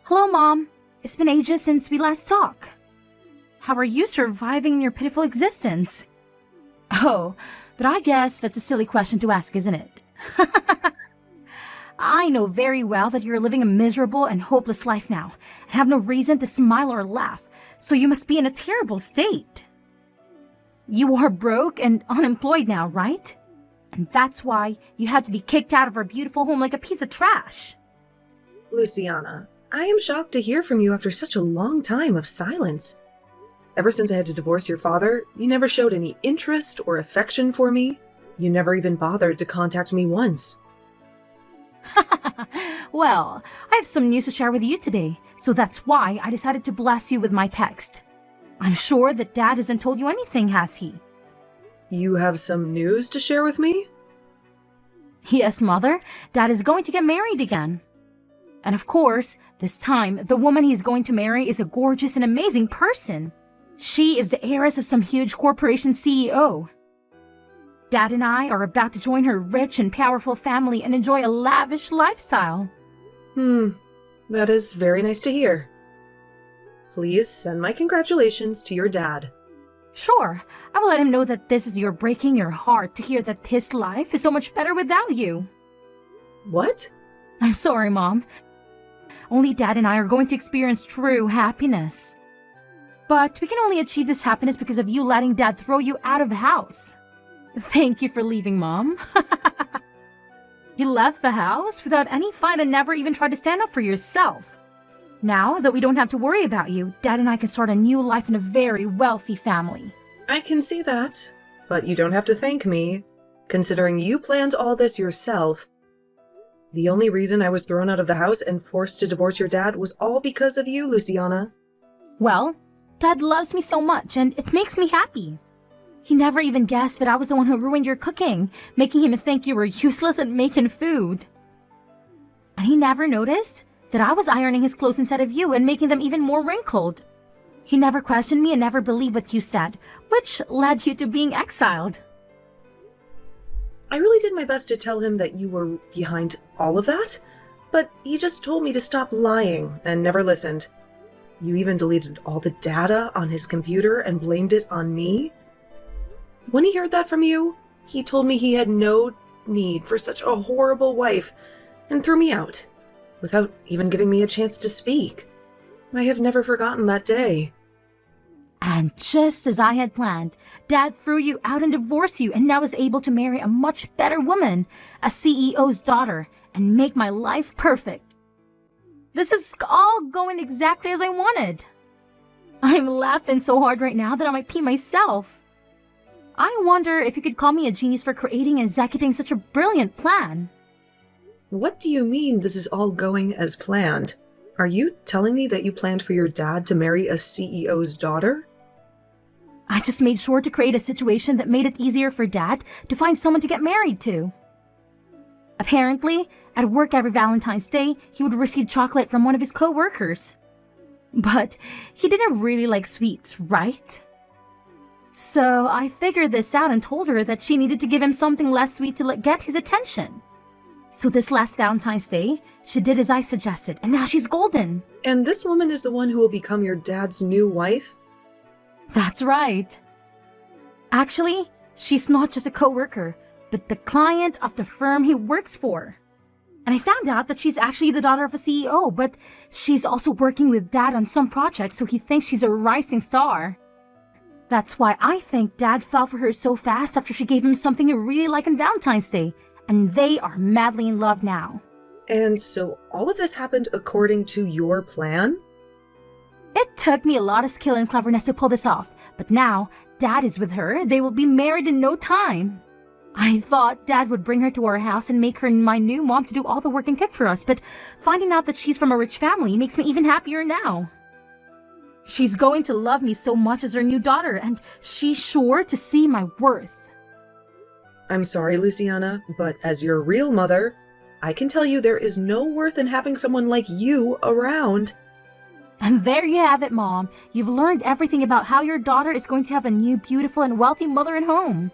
Hello, Mom. It's been ages since we last talked. How are you surviving your pitiful existence? Oh, but I guess that's a silly question to ask, isn't it? I know very well that you're living a miserable and hopeless life now, and have no reason to smile or laugh, so you must be in a terrible state. You are broke and unemployed now, right? And that's why you had to be kicked out of our beautiful home like a piece of trash. Luciana, I am shocked to hear from you after such a long time of silence. Ever since I had to divorce your father, you never showed any interest or affection for me. You never even bothered to contact me once. Well, I have some news to share with you today, so that's why I decided to bless you with my text. I'm sure that Dad hasn't told you anything, has he? You have some news to share with me? Yes, Mother. Dad is going to get married again. And of course, this time, the woman he's going to marry is a gorgeous and amazing person. She is the heiress of some huge corporation CEO. Dad and I are about to join her rich and powerful family and enjoy a lavish lifestyle. That is very nice to hear. Please send my congratulations to your dad. Sure, I will let him know that this is breaking your heart to hear that his life is so much better without you. What? I'm sorry, Mom. Only Dad and I are going to experience true happiness. But we can only achieve this happiness because of you letting Dad throw you out of the house. Thank you for leaving, Mom. You left the house without any fight and never even tried to stand up for yourself. Now that we don't have to worry about you, Dad and I can start a new life in a very wealthy family. I can see that, but you don't have to thank me, considering you planned all this yourself. The only reason I was thrown out of the house and forced to divorce your dad was all because of you, Luciana. Well, Dad loves me so much, and it makes me happy. He never even guessed that I was the one who ruined your cooking, making him think you were useless at making food. And he never noticed that I was ironing his clothes instead of you and making them even more wrinkled. He never questioned me and never believed what you said, which led you to being exiled. I really did my best to tell him that you were behind all of that, but he just told me to stop lying and never listened. You even deleted all the data on his computer and blamed it on me. When he heard that from you, he told me he had no need for such a horrible wife and threw me out, without even giving me a chance to speak. I have never forgotten that day. And just as I had planned, Dad threw you out and divorced you and now is able to marry a much better woman, a CEO's daughter, and make my life perfect. This is all going exactly as I wanted. I'm laughing so hard right now that I might pee myself. I wonder if you could call me a genius for creating and executing such a brilliant plan. What do you mean this is all going as planned? Are you telling me that you planned for your dad to marry a CEO's daughter? I just made sure to create a situation that made it easier for Dad to find someone to get married to. Apparently, at work every Valentine's Day, he would receive chocolate from one of his co-workers. But he didn't really like sweets, right? So I figured this out and told her that she needed to give him something less sweet to get his attention. So this last Valentine's Day, she did as I suggested, and now she's golden. And this woman is the one who will become your dad's new wife? That's right. Actually, she's not just a co-worker, but the client of the firm he works for. And I found out that she's actually the daughter of a CEO, but she's also working with Dad on some projects, so he thinks she's a rising star. That's why I think Dad fell for her so fast after she gave him something he really liked on Valentine's Day, and they are madly in love now. And so all of this happened according to your plan? It took me a lot of skill and cleverness to pull this off, but now Dad is with her. They will be married in no time. I thought Dad would bring her to our house and make her my new mom to do all the work and cook for us, but finding out that she's from a rich family makes me even happier now. She's going to love me so much as her new daughter, and she's sure to see my worth. I'm sorry, Luciana, but as your real mother, I can tell you there is no worth in having someone like you around. And there you have it, Mom. You've learned everything about how your daughter is going to have a new, beautiful, and wealthy mother at home.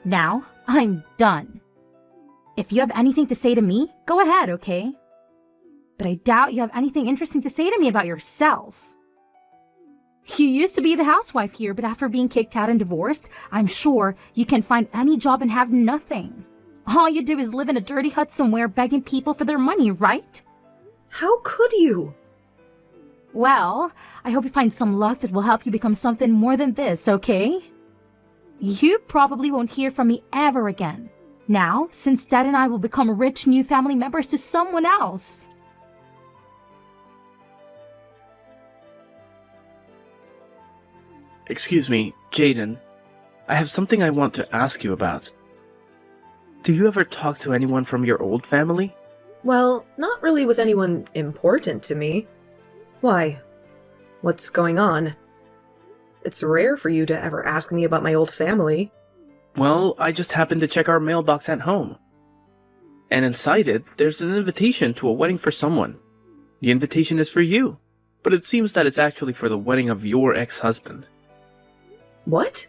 Now, I'm done. If you have anything to say to me, go ahead, okay? but I doubt you have anything interesting to say to me about yourself. You used to be the housewife here, but after being kicked out and divorced, I'm sure you can find any job and have nothing. All you do is live in a dirty hut somewhere begging people for their money, right? How could you? Well, I hope you find some luck that will help you become something more than this, okay? You probably won't hear from me ever again. Now, since Dad and I will become rich new family members to someone else. Excuse me, Jaden. I have something I want to ask you about. Do you ever talk to anyone from your old family? Well, not really with anyone important to me. Why? What's going on? It's rare for you to ever ask me about my old family. Well, I just happened to check our mailbox at home. And inside it, there's an invitation to a wedding for someone. The invitation is for you, but it seems that it's actually for the wedding of your ex-husband. What?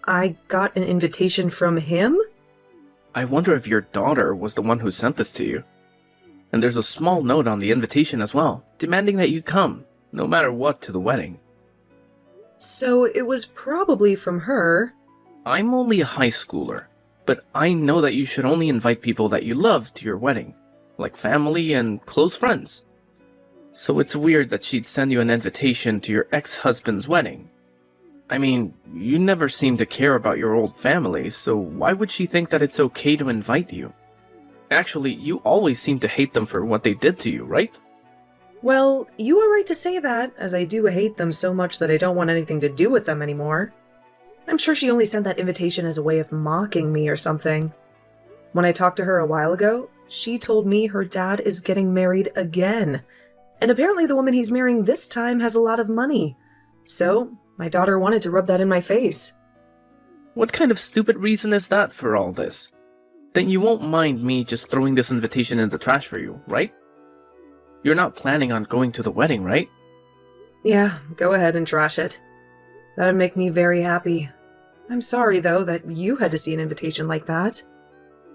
I got an invitation from him? I wonder if your daughter was the one who sent this to you. And there's a small note on the invitation as well, demanding that you come, no matter what, to the wedding. So it was probably from her. I'm only a high schooler, but I know that you should only invite people that you love to your wedding, like family and close friends. So it's weird that she'd send you an invitation to your ex-husband's wedding. I mean, you never seem to care about your old family, so why would she think that it's okay to invite you? Actually, you always seem to hate them for what they did to you, right? Well, you are right to say that, as I do hate them so much that I don't want anything to do with them anymore. I'm sure she only sent that invitation as a way of mocking me or something. When I talked to her a while ago, she told me her dad is getting married again. And apparently the woman he's marrying this time has a lot of money. So, my daughter wanted to rub that in my face. What kind of stupid reason is that for all this? Then you won't mind me just throwing this invitation in the trash for you, right? You're not planning on going to the wedding, right? Yeah, go ahead and trash it. That'd make me very happy. I'm sorry, though, that you had to see an invitation like that.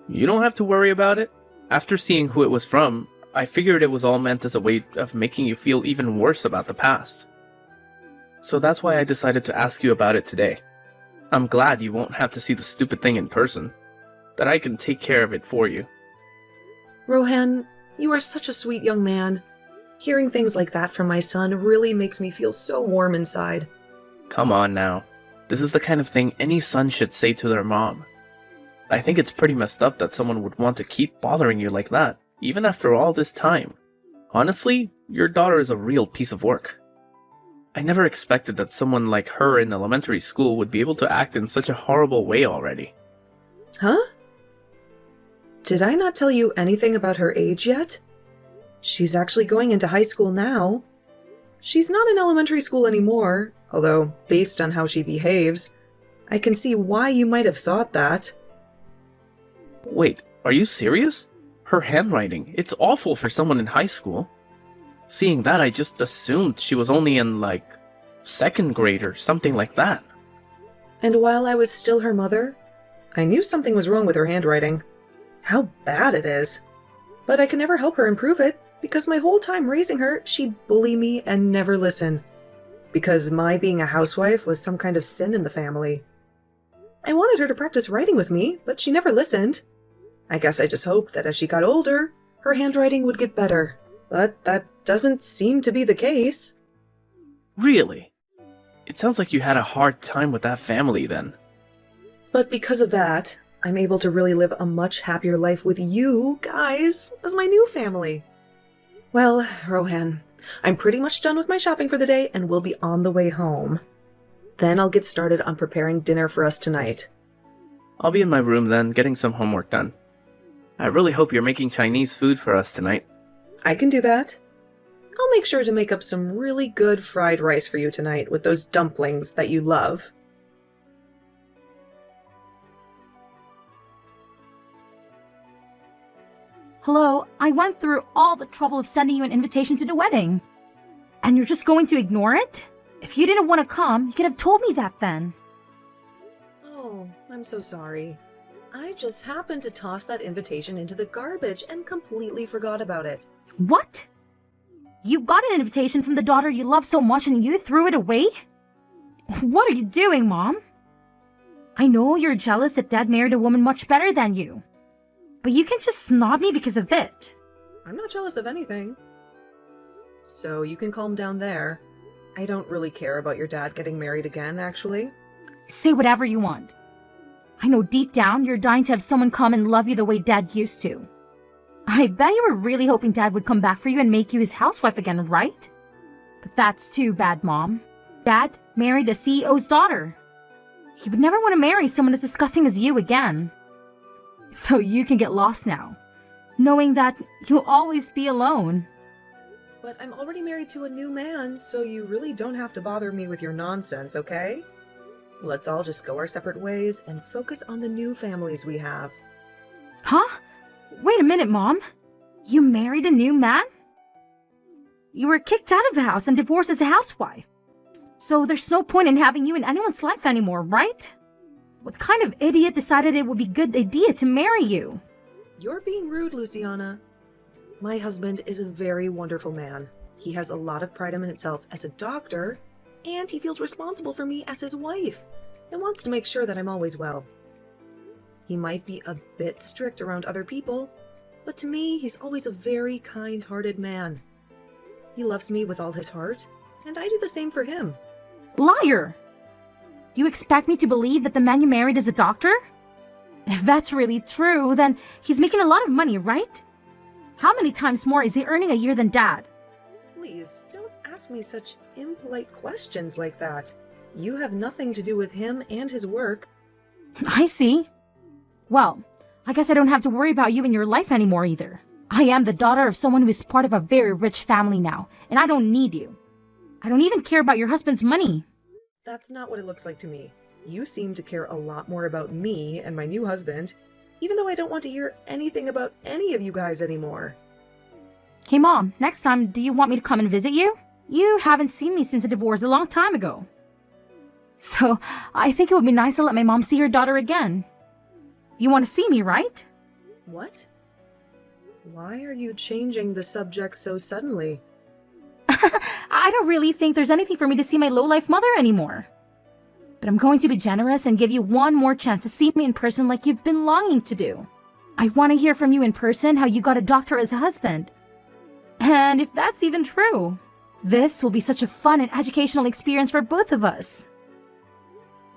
You don't have to worry about it. After seeing who it was from, I figured it was all meant as a way of making you feel even worse about the past. So that's why I decided to ask you about it today. I'm glad you won't have to see the stupid thing in person. That I can take care of it for you. Rohan, you are such a sweet young man. Hearing things like that from my son really makes me feel so warm inside. Come on now. This is the kind of thing any son should say to their mom. I think it's pretty messed up that someone would want to keep bothering you like that, even after all this time. Honestly, your daughter is a real piece of work. I never expected that someone like her in elementary school would be able to act in such a horrible way already. Huh? Did I not tell you anything about her age yet? She's actually going into high school now. She's not in elementary school anymore, although, based on how she behaves, I can see why you might have thought that. Wait, are you serious? Her handwriting, it's awful for someone in high school. Seeing that, I just assumed she was only in, second grade or something like that. And while I was still her mother, I knew something was wrong with her handwriting. How bad it is. But I could never help her improve it, because my whole time raising her, she'd bully me and never listen. Because my being a housewife was some kind of sin in the family. I wanted her to practice writing with me, but she never listened. I guess I just hoped that as she got older, her handwriting would get better. But that doesn't seem to be the case. Really? It sounds like you had a hard time with that family then. But because of that, I'm able to really live a much happier life with you guys as my new family. Well, Rohan, I'm pretty much done with my shopping for the day and we'll be on the way home. Then I'll get started on preparing dinner for us tonight. I'll be in my room then, getting some homework done. I really hope you're making Chinese food for us tonight. I can do that. I'll make sure to make up some really good fried rice for you tonight with those dumplings that you love. Hello, I went through all the trouble of sending you an invitation to the wedding. And you're just going to ignore it? If you didn't want to come, you could have told me that then. Oh, I'm so sorry. I just happened to toss that invitation into the garbage and completely forgot about it. What? You got an invitation from the daughter you love so much and you threw it away? What are you doing, Mom? I know you're jealous that Dad married a woman much better than you. But you can just snob me because of it. I'm not jealous of anything. So you can calm down there. I don't really care about your dad getting married again, actually. Say whatever you want. I know deep down you're dying to have someone come and love you the way Dad used to. I bet you were really hoping Dad would come back for you and make you his housewife again, right? But that's too bad, Mom. Dad married a CEO's daughter. He would never want to marry someone as disgusting as you again. So you can get lost now, knowing that you'll always be alone. But I'm already married to a new man, so you really don't have to bother me with your nonsense, okay? Let's all just go our separate ways and focus on the new families we have. Huh? Wait a minute, Mom. You married a new man? You were kicked out of the house and divorced as a housewife. So there's no point in having you in anyone's life anymore, right? What kind of idiot decided it would be a good idea to marry you? You're being rude, Luciana. My husband is a very wonderful man. He has a lot of pride in himself as a doctor, and he feels responsible for me as his wife and wants to make sure that I'm always well. He might be a bit strict around other people, but to me, he's always a very kind-hearted man. He loves me with all his heart, and I do the same for him. Liar! You expect me to believe that the man you married is a doctor? If that's really true, then he's making a lot of money, right? How many times more is he earning a year than Dad? Please, don't ask me such impolite questions like that. You have nothing to do with him and his work. I see. Well, I guess I don't have to worry about you in your life anymore either. I am the daughter of someone who is part of a very rich family now, and I don't need you. I don't even care about your husband's money. That's not what it looks like to me. You seem to care a lot more about me and my new husband, even though I don't want to hear anything about any of you guys anymore. Hey Mom, next time, do you want me to come and visit you? You haven't seen me since the divorce a long time ago. So, I think it would be nice to let my mom see her daughter again. You want to see me, right? What? Why are you changing the subject so suddenly? I don't really think there's anything for me to see my lowlife mother anymore. But I'm going to be generous and give you one more chance to see me in person like you've been longing to do. I want to hear from you in person how you got a doctor as a husband. And if that's even true, this will be such a fun and educational experience for both of us.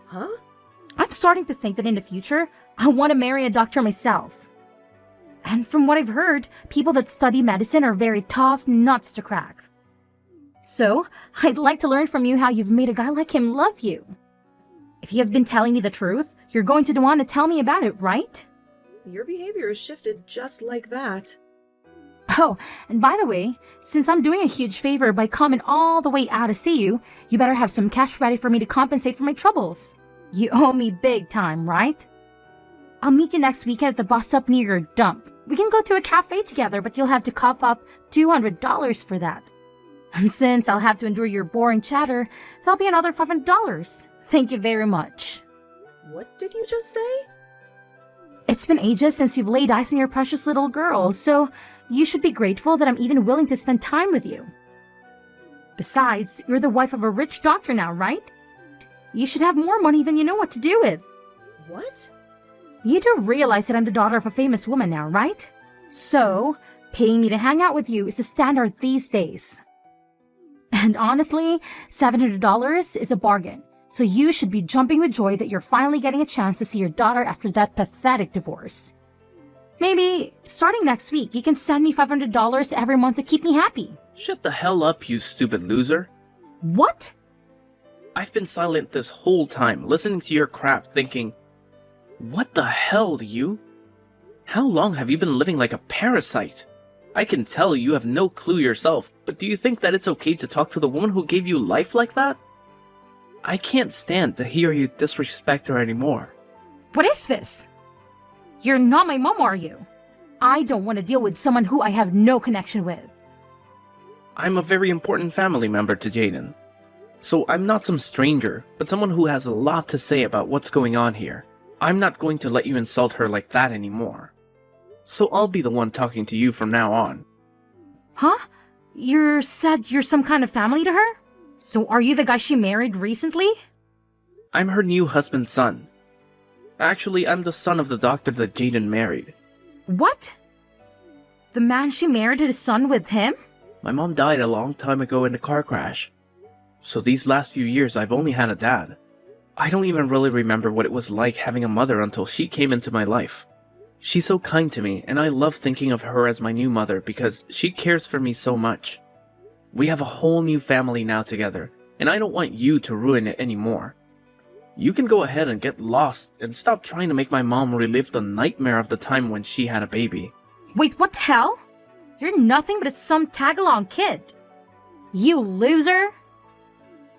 Huh? I'm starting to think that in the future, I want to marry a doctor myself. And from what I've heard, people that study medicine are very tough nuts to crack. So, I'd like to learn from you how you've made a guy like him love you. If you have been telling me the truth, you're going to want to tell me about it, right? Your behavior has shifted just like that. Oh, and by the way, since I'm doing a huge favor by coming all the way out to see you, you better have some cash ready for me to compensate for my troubles. You owe me big time, right? I'll meet you next weekend at the bus stop near your dump. We can go to a cafe together, but you'll have to cough up $200 for that. And since I'll have to endure your boring chatter, that'll be another $500. Thank you very much. What did you just say? It's been ages since you've laid eyes on your precious little girl, so you should be grateful that I'm even willing to spend time with you. Besides, you're the wife of a rich doctor now, right? You should have more money than you know what to do with. What? You do realize that I'm the daughter of a famous woman now, right? So, paying me to hang out with you is the standard these days. And honestly, $700 is a bargain. So you should be jumping with joy that you're finally getting a chance to see your daughter after that pathetic divorce. Maybe, starting next week, you can send me $500 every month to keep me happy. Shut the hell up, you stupid loser. What? I've been silent this whole time, listening to your crap, thinking, what the hell, you? How long have you been living like a parasite? I can tell you have no clue yourself, but do you think that it's okay to talk to the woman who gave you life like that? I can't stand to hear you disrespect her anymore. What is this? You're not my mom, are you? I don't want to deal with someone who I have no connection with. I'm a very important family member to Jaden. So I'm not some stranger, but someone who has a lot to say about what's going on here. I'm not going to let you insult her like that anymore. So I'll be the one talking to you from now on. Huh? You said you're some kind of family to her? So are you the guy she married recently? I'm her new husband's son. Actually, I'm the son of the doctor that Jaden married. What? The man she married had a son with him? My mom died a long time ago in a car crash. So these last few years I've only had a dad. I don't even really remember what it was like having a mother until she came into my life. She's so kind to me, and I love thinking of her as my new mother because she cares for me so much. We have a whole new family now together, and I don't want you to ruin it anymore. You can go ahead and get lost and stop trying to make my mom relive the nightmare of the time when she had a baby. Wait, what the hell? You're nothing but some tag-along kid. You loser!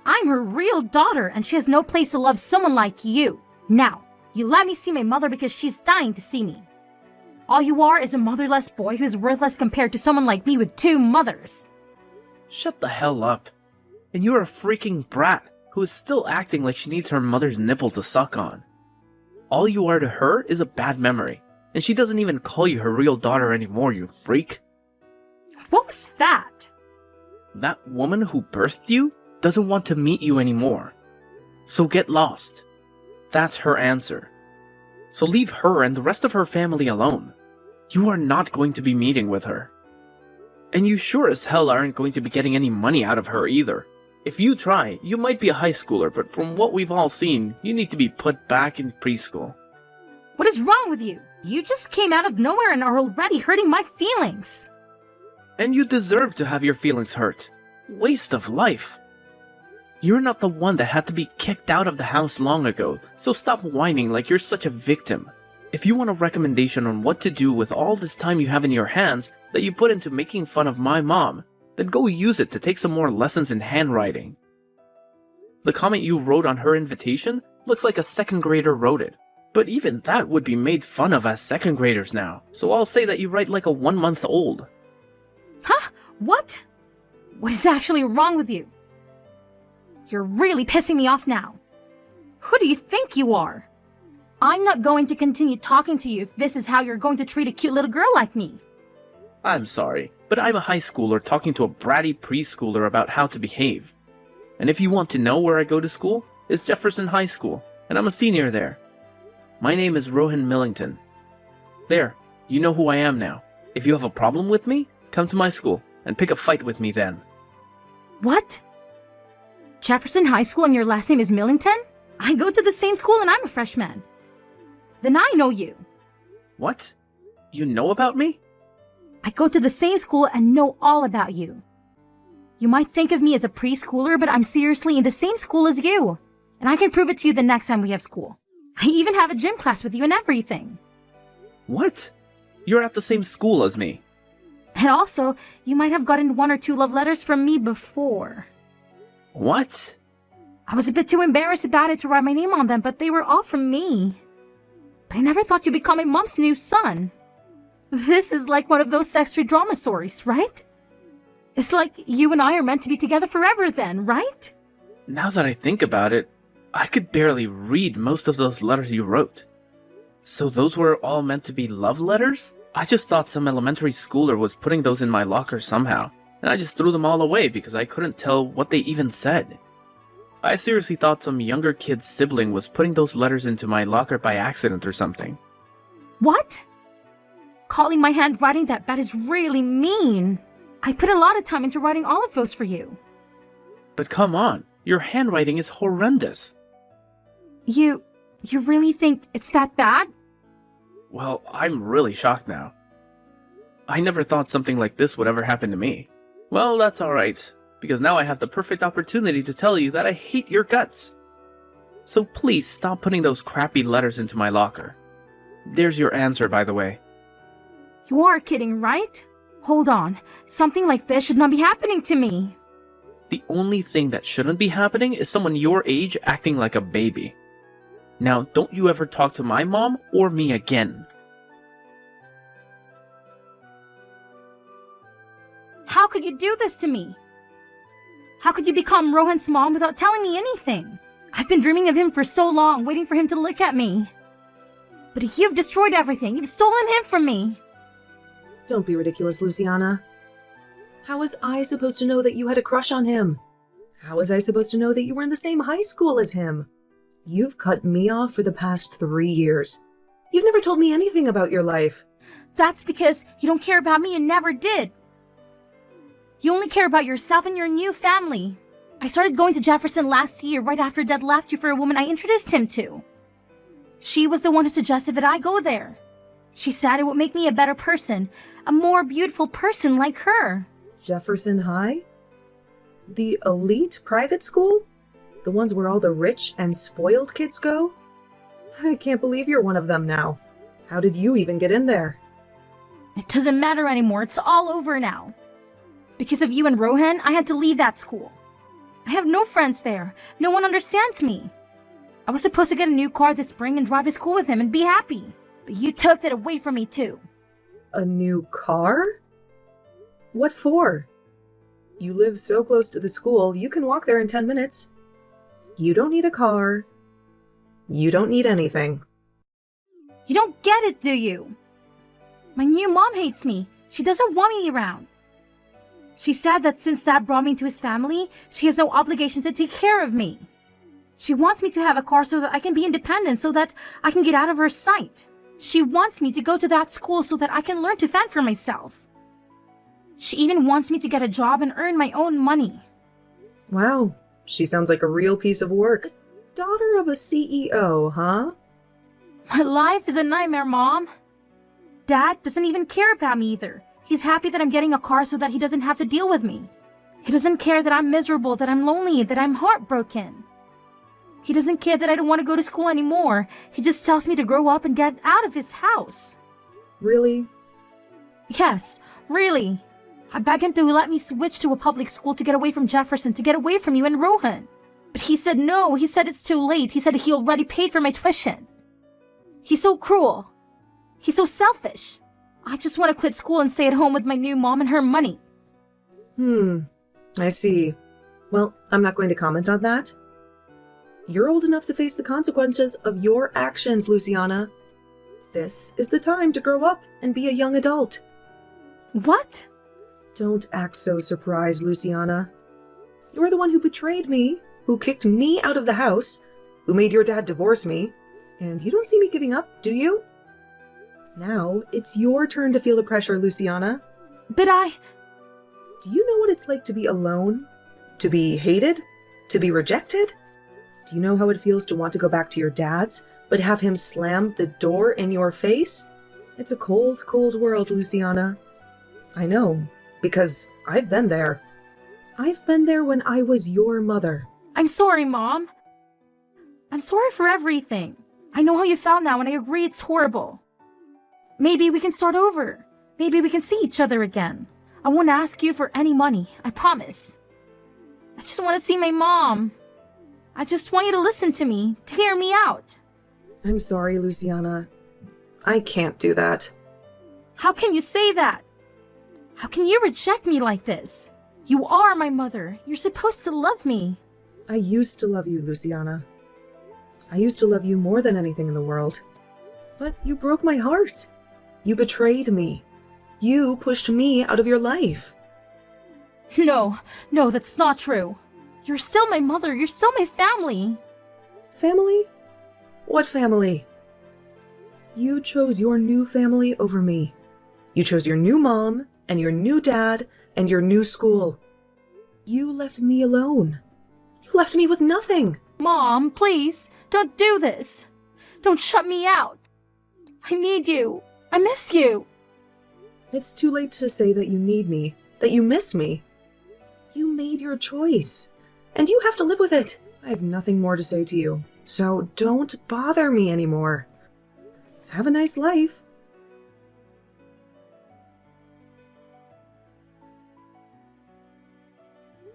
I'm her real daughter, and she has no place to love someone like you. Now, you let me see my mother because she's dying to see me. All you are is a motherless boy who is worthless compared to someone like me with 2 mothers. Shut the hell up. And you're a freaking brat who is still acting like she needs her mother's nipple to suck on. All you are to her is a bad memory, and she doesn't even call you her real daughter anymore, you freak. What was that? That woman who birthed you doesn't want to meet you anymore. So get lost. That's her answer. So leave her and the rest of her family alone. You are not going to be meeting with her. And you sure as hell aren't going to be getting any money out of her either. If you try, you might be a high schooler, but from what we've all seen, you need to be put back in preschool. What is wrong with you? You just came out of nowhere and are already hurting my feelings. And you deserve to have your feelings hurt. Waste of life. You're not the one that had to be kicked out of the house long ago, so stop whining like you're such a victim. If you want a recommendation on what to do with all this time you have in your hands that you put into making fun of my mom, then go use it to take some more lessons in handwriting. The comment you wrote on her invitation looks like a 2nd grader wrote it, but even that would be made fun of as 2nd graders now, so I'll say that you write like a 1-month-old. Huh? What? What is actually wrong with you? You're really pissing me off now. Who do you think you are? I'm not going to continue talking to you if this is how you're going to treat a cute little girl like me. I'm sorry, but I'm a high schooler talking to a bratty preschooler about how to behave. And if you want to know where I go to school, it's Jefferson High School, and I'm a senior there. My name is Rohan Millington. There, you know who I am now. If you have a problem with me, come to my school and pick a fight with me then. What? Jefferson High School and your last name is Millington? I go to the same school and I'm a freshman. Then I know you. What? You know about me? I go to the same school and know all about you. You might think of me as a preschooler, but I'm seriously in the same school as you. And I can prove it to you the next time we have school. I even have a gym class with you and everything. What? You're at the same school as me. And also, you might have gotten 1 or 2 love letters from me before. What? I was a bit too embarrassed about it to write my name on them, but they were all from me. But I never thought you'd become my mom's new son. This is like one of those sexual drama stories, right? It's like you and I are meant to be together forever then, right? Now that I think about it, I could barely read most of those letters you wrote. So those were all meant to be love letters? I just thought some elementary schooler was putting those in my locker somehow, and I just threw them all away because I couldn't tell what they even said. I seriously thought some younger kid's sibling was putting those letters into my locker by accident or something. What? Calling my handwriting that bad is really mean. I put a lot of time into writing all of those for you. But come on, your handwriting is horrendous. You really think it's that bad? Well, I'm really shocked now. I never thought something like this would ever happen to me. Well, that's alright, because now I have the perfect opportunity to tell you that I hate your guts. So please stop putting those crappy letters into my locker. There's your answer, by the way. You are kidding, right? Hold on. Something like this should not be happening to me. The only thing that shouldn't be happening is someone your age acting like a baby. Now, don't you ever talk to my mom or me again. How could you do this to me? How could you become Rohan's mom without telling me anything? I've been dreaming of him for so long, waiting for him to look at me. But you've destroyed everything. You've stolen him from me. Don't be ridiculous, Luciana. How was I supposed to know that you had a crush on him? How was I supposed to know that you were in the same high school as him? You've cut me off for the past 3 years. You've never told me anything about your life. That's because you don't care about me and never did. You only care about yourself and your new family. I started going to Jefferson last year right after Dad left you for a woman I introduced him to. She was the one who suggested that I go there. She said it would make me a better person, a more beautiful person like her. Jefferson High? The elite private school? The ones where all the rich and spoiled kids go? I can't believe you're one of them now. How did you even get in there? It doesn't matter anymore. It's all over now. Because of you and Rohan, I had to leave that school. I have no friends there. No one understands me. I was supposed to get a new car this spring and drive to school with him and be happy. But you took that away from me too. A new car? What for? You live so close to the school, you can walk there in 10 minutes. You don't need a car. You don't need anything. You don't get it, do you? My new mom hates me. She doesn't want me around. She said that since Dad brought me into his family, she has no obligation to take care of me. She wants me to have a car so that I can be independent, so that I can get out of her sight. She wants me to go to that school so that I can learn to fend for myself. She even wants me to get a job and earn my own money. Wow, she sounds like a real piece of work. Daughter of a CEO, huh? My life is a nightmare, Mom. Dad doesn't even care about me either. He's happy that I'm getting a car so that he doesn't have to deal with me. He doesn't care that I'm miserable, that I'm lonely, that I'm heartbroken. He doesn't care that I don't want to go to school anymore. He just tells me to grow up and get out of his house. Really? Yes, really. I begged him to let me switch to a public school to get away from Jefferson, to get away from you and Rohan. But he said no. He said it's too late. He said he already paid for my tuition. He's so cruel. He's so selfish. I just want to quit school and stay at home with my new mom and her money. I see. Well, I'm not going to comment on that. You're old enough to face the consequences of your actions, Luciana. This is the time to grow up and be a young adult. What? Don't act so surprised, Luciana. You're the one who betrayed me, who kicked me out of the house, who made your dad divorce me, and you don't see me giving up, do you? Now, it's your turn to feel the pressure, Luciana. But Do you know what it's like to be alone? To be hated? To be rejected? Do you know how it feels to want to go back to your dad's, but have him slam the door in your face? It's a cold, cold world, Luciana. I know, because I've been there. I've been there when I was your mother. I'm sorry, Mom. I'm sorry for everything. I know how you felt now, and I agree it's horrible. Maybe we can start over. Maybe we can see each other again. I won't ask you for any money, I promise. I just want to see my mom. I just want you to listen to me, to hear me out. I'm sorry, Luciana. I can't do that. How can you say that? How can you reject me like this? You are my mother. You're supposed to love me. I used to love you, Luciana. I used to love you more than anything in the world. But you broke my heart. You betrayed me. You pushed me out of your life. No, that's not true. You're still my mother. You're still my family. Family? What family? You chose your new family over me. You chose your new mom, and your new dad, and your new school. You left me alone. You left me with nothing. Mom, please, don't do this. Don't shut me out. I need you. I miss you. It's too late to say that you need me, that you miss me. You made your choice, and you have to live with it. I have nothing more to say to you, so don't bother me anymore. Have a nice life.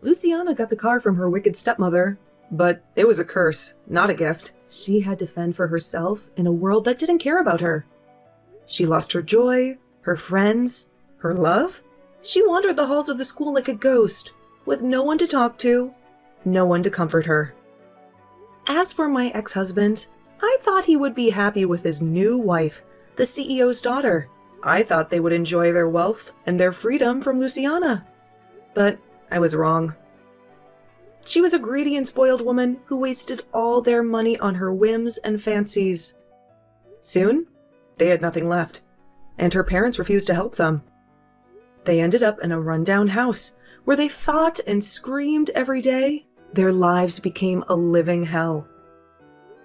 Luciana got the car from her wicked stepmother, but it was a curse, not a gift. She had to fend for herself in a world that didn't care about her. She lost her joy, her friends, her love. She wandered the halls of the school like a ghost, with no one to talk to, no one to comfort her. As for my ex-husband, I thought he would be happy with his new wife, the CEO's daughter. I thought they would enjoy their wealth and their freedom from Luciana. But I was wrong. She was a greedy and spoiled woman who wasted all their money on her whims and fancies. Soon, they had nothing left, and her parents refused to help them. They ended up in a rundown house where they fought and screamed every day. Their lives became a living hell.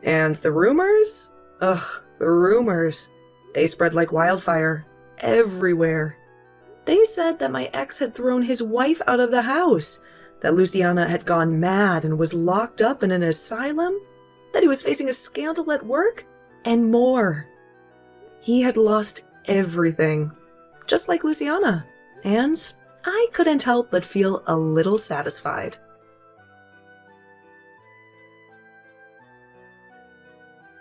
And the rumors? Ugh, the rumors. They spread like wildfire everywhere. They said that my ex had thrown his wife out of the house, that Luciana had gone mad and was locked up in an asylum, that he was facing a scandal at work, and more. He had lost everything, just like Luciana, and I couldn't help but feel a little satisfied.